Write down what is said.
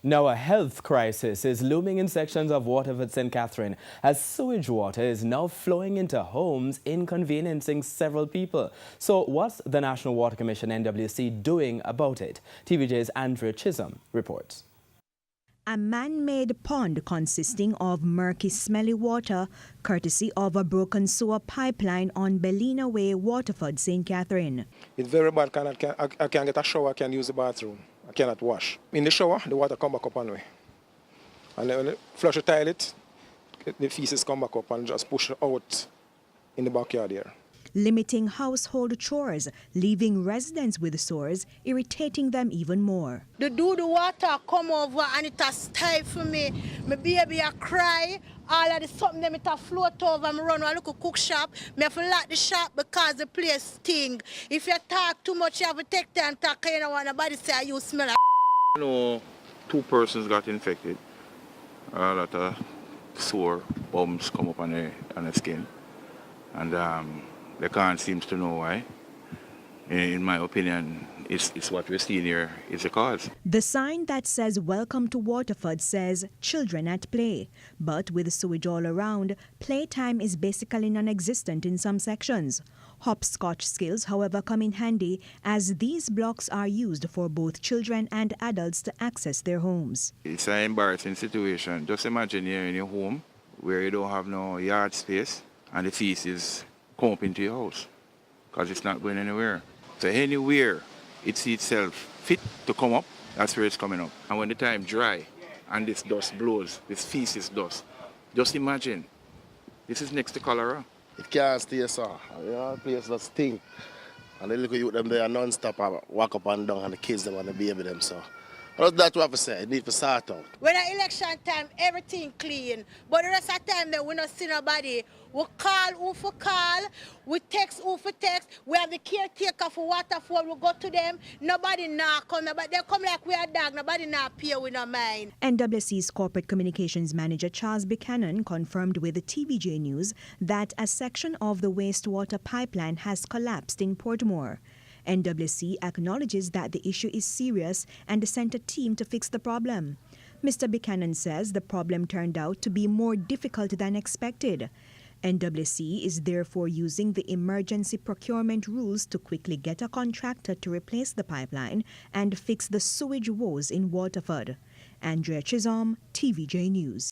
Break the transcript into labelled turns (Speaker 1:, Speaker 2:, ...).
Speaker 1: Now, a health crisis is looming in sections of Waterford, St. Catherine, as sewage water is now flowing into homes, inconveniencing several people. So what's the National Water Commission, NWC, doing about it? TVJ's Andrea Chisholm reports.
Speaker 2: A man-made pond consisting of murky, smelly water, courtesy of a broken sewer pipeline on Bellina Way, Waterford, St. Catherine.
Speaker 3: It's very bad. I can't get a shower, I can't use the bathroom. I cannot wash. In the shower, the water come back up on me. And then when I flush the toilet, the feces come back up and just push out in the backyard here.
Speaker 2: Limiting household chores, leaving residents with sores, irritating them even more.
Speaker 4: The water come over and it has stifle me. My baby I cry. All of the something them it a float over. I run a look cook shop. I have to lock the shop because the place stink. If you talk too much, you have to take time to talk. You know what nobody say you smell.
Speaker 5: I know 2 persons got infected. A lot of sore bumps come up on the skin. And they can't seem to know why. In my opinion, it's what we're seeing here is the cause.
Speaker 2: The sign that says "Welcome to Waterford" says children at play. But with sewage all around, playtime is basically non-existent in some sections. Hopscotch skills, however, come in handy as these blocks are used for both children and adults to access their homes.
Speaker 5: It's an embarrassing situation. Just imagine you're in your home where you don't have no yard space and the feces come up into your house because it's not going anywhere. So anywhere it sees itself fit to come up, that's where it's coming up. And when the time dry and this dust blows, this feces dust, just imagine, this is next to cholera.
Speaker 6: It can't stay, sir. You know, the place that stink. And the little youth them there non-stop walk up and down and the kids them and the baby them, so. That's what I have to say. It needs to sort out.
Speaker 4: When it's election time, everything clean. But the rest of the time, we don't see nobody. We call who for call. We text who for text. We have the caretaker for Waterford. We go to them. Nobody now come. They come like we are dog. Nobody now pay with no mind.
Speaker 2: NWC's corporate communications manager Charles Buchanan confirmed with the TVJ News that a section of the wastewater pipeline has collapsed in Portmore. NWC acknowledges that the issue is serious and sent a team to fix the problem. Mr. Buchanan says the problem turned out to be more difficult than expected. NWC is therefore using the emergency procurement rules to quickly get a contractor to replace the pipeline and fix the sewage woes in Waterford. Andrea Chisholm, TVJ News.